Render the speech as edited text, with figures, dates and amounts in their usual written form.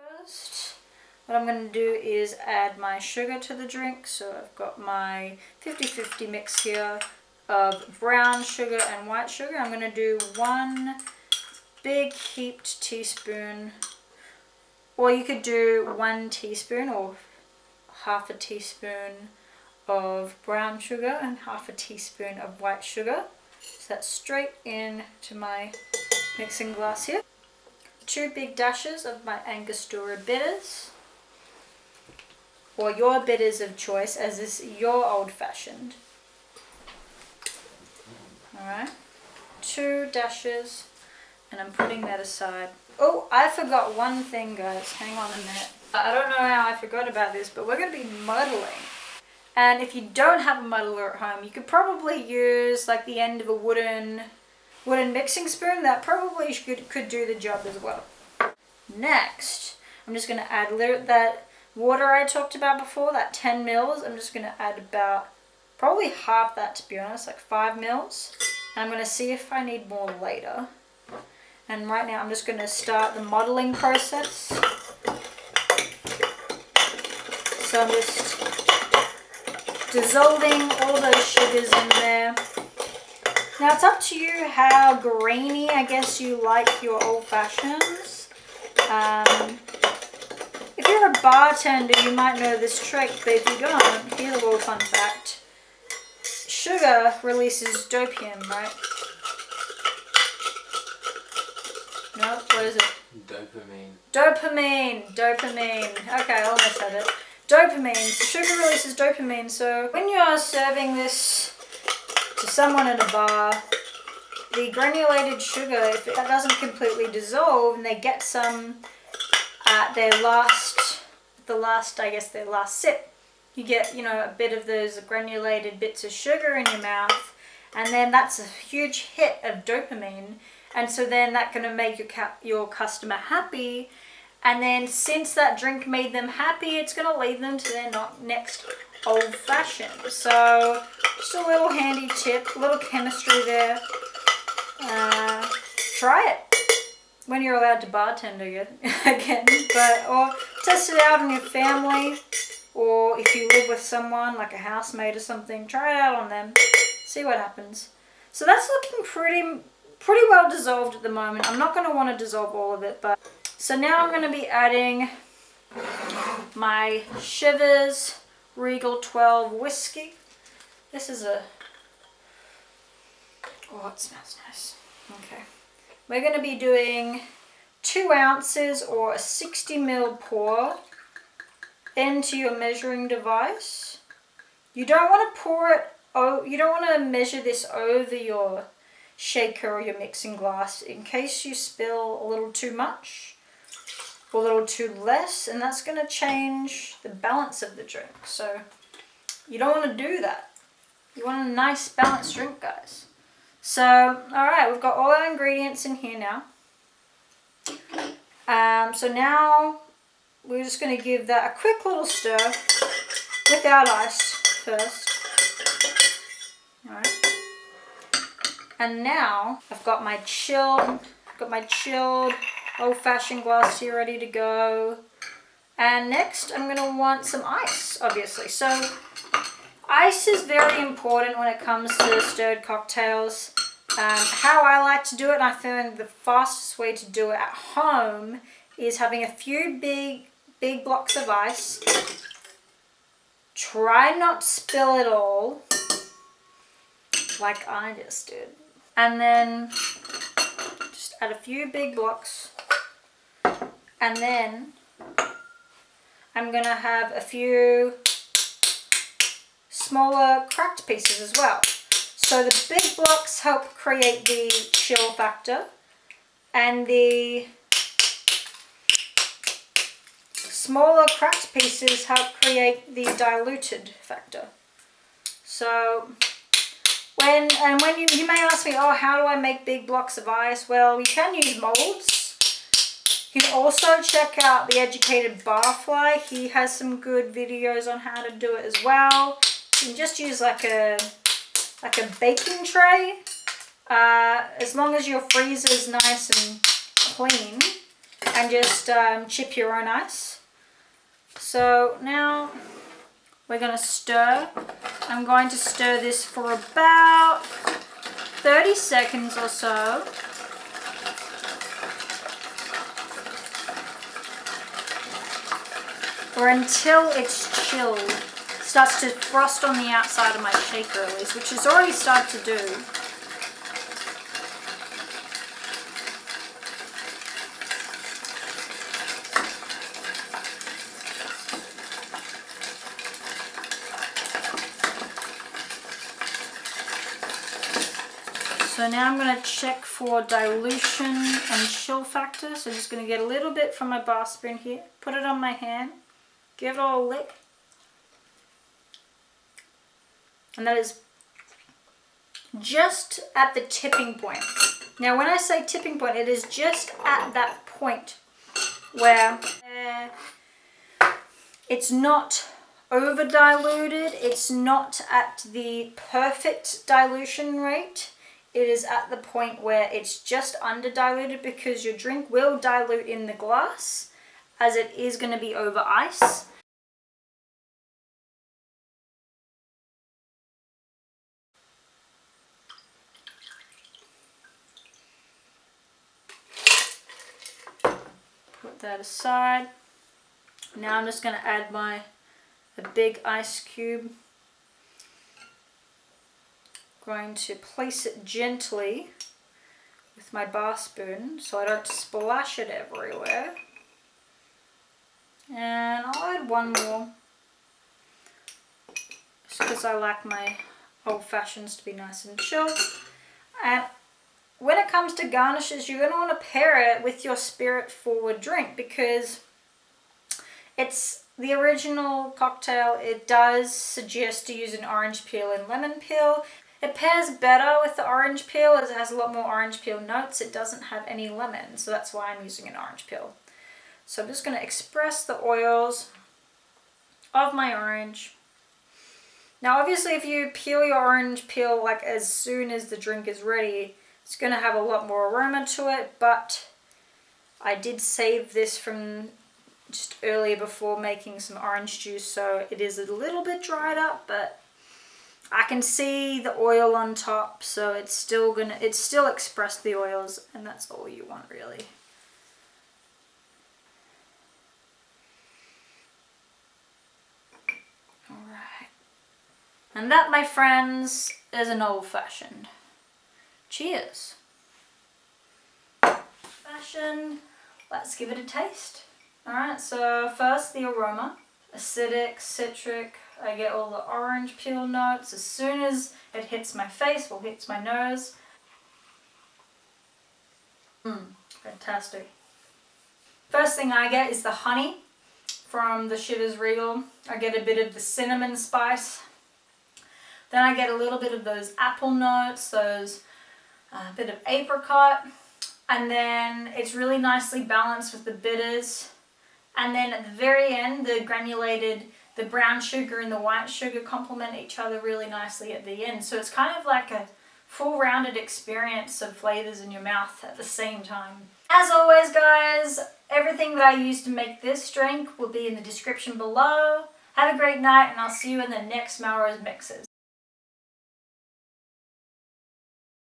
First, what I'm going to do is add my sugar to the drink. So I've got my 50-50 mix here of brown sugar and white sugar. I'm going to do 1 big heaped teaspoon, or you could do 1 teaspoon or half a teaspoon of brown sugar and half a teaspoon of white sugar. So that's straight into my mixing glass here. 2 big dashes of my Angostura bitters, or your bitters of choice, as is your old-fashioned. Alright, 2 dashes, and I'm putting that aside. Oh, I forgot one thing, guys. Hang on a minute. I don't know how I forgot about this, but we're going to be muddling. And if you don't have a muddler at home, you could probably use like the end of a wooden mixing spoon. That probably could do the job as well. Next, I'm just going to add that water I talked about before, that 10 mils. I'm just going to add about probably half that, to be honest, like 5 mils. And I'm going to see if I need more later. And right now I'm just going to start the modeling process. So I'm just dissolving all those sugars in there. Now it's up to you how grainy, I guess, you like your old fashions. If you're a bartender, you might know this trick, but if you don't, here's a little fun fact. Sugar releases dopamine, right? No, what is it? Dopamine. Okay, I almost had it. Dopamine. So sugar releases dopamine. So when you're serving this to someone in a bar, the granulated sugar, if it doesn't completely dissolve and they get some at their last sip, you get, a bit of those granulated bits of sugar in your mouth, and then that's a huge hit of dopamine. And so then that's going to make your customer happy. And then since that drink made them happy, it's going to lead them to their next old fashioned. So just a little handy tip, a little chemistry there. Try it when you're allowed to bartender again. Or test it out on your family. Or if you live with someone, like a housemate or something, try it out on them. See what happens. So that's looking pretty well dissolved at the moment. I'm not going to want to dissolve all of it, but so now I'm going to be adding my Chivas Regal 12 whiskey. This is it smells nice. Okay, we're going to be doing 2 ounces or a 60 ml pour into your measuring device. You don't want to pour it. You don't want to measure this over your shaker or your mixing glass in case you spill a little too much or a little too less, and that's going to change the balance of the drink. So you don't want to do that. You want a nice balanced drink, guys. So alright, we've got all our ingredients in here now. So now we're just going to give that a quick little stir without ice first. Alright. And now I've got my chilled old-fashioned glass here ready to go. And next I'm going to want some ice, obviously. So ice is very important when it comes to stirred cocktails. How I like to do it, and I found the fastest way to do it at home, is having a few big blocks of ice. Try not to spill it all, like I just did. And then just add a few big blocks. And then I'm going to have a few smaller cracked pieces as well. So the big blocks help create the chill factor, and the smaller cracked pieces help create the diluted factor. So when you may ask me, oh, how do I make big blocks of ice? Well, you can use molds. You can also check out the Educated Barfly. He has some good videos on how to do it as well. You can just use like a baking tray. As long as your freezer is nice and clean, and just chip your own ice. So now we're going to stir. I'm going to stir this for about 30 seconds or so. Or until it's chilled. Starts to frost on the outside of my shaker release, which it's already started to do. So now I'm going to check for dilution and chill factor. So I'm just going to get a little bit from my bar spoon here, put it on my hand, give it a lick. And that is just at the tipping point. Now when I say tipping point, it is just at that point where it's not over diluted, it's not at the perfect dilution rate. It is at the point where it's just under diluted, because your drink will dilute in the glass as it is going to be over ice. Put that aside. Now I'm just going to add a big ice cube. Going to place it gently with my bar spoon so I don't splash it everywhere. And I'll add one more just because I like my old fashions to be nice and chilled. And when it comes to garnishes, you're going to want to pair it with your spirit forward drink, because it's the original cocktail. It does suggest to use an orange peel and lemon peel. It pairs better with the orange peel as it has a lot more orange peel notes. It doesn't have any lemon, so that's why I'm using an orange peel. So I'm just going to express the oils of my orange. Now obviously if you peel your orange peel like as soon as the drink is ready, it's going to have a lot more aroma to it, but I did save this from just earlier before making some orange juice, so it is a little bit dried up, but I can see the oil on top, so it's still expressed the oils, and that's all you want really. Alright. And that, my friends, is an old-fashioned. Cheers. Fashion. Let's give it a taste. Alright, so first the aroma. Acidic, citric. I get all the orange peel notes as soon as it hits my face, or hits my nose. Fantastic. First thing I get is the honey from the Chivas Regal. I get a bit of the cinnamon spice. Then I get a little bit of those apple notes, those bit of apricot. And then it's really nicely balanced with the bitters. And then at the very end, the granulated, the brown sugar and the white sugar complement each other really nicely at the end. So it's kind of like a full rounded experience of flavors in your mouth at the same time. As always guys, everything that I used to make this drink will be in the description below. Have a great night, and I'll see you in the next Melrose Mixes.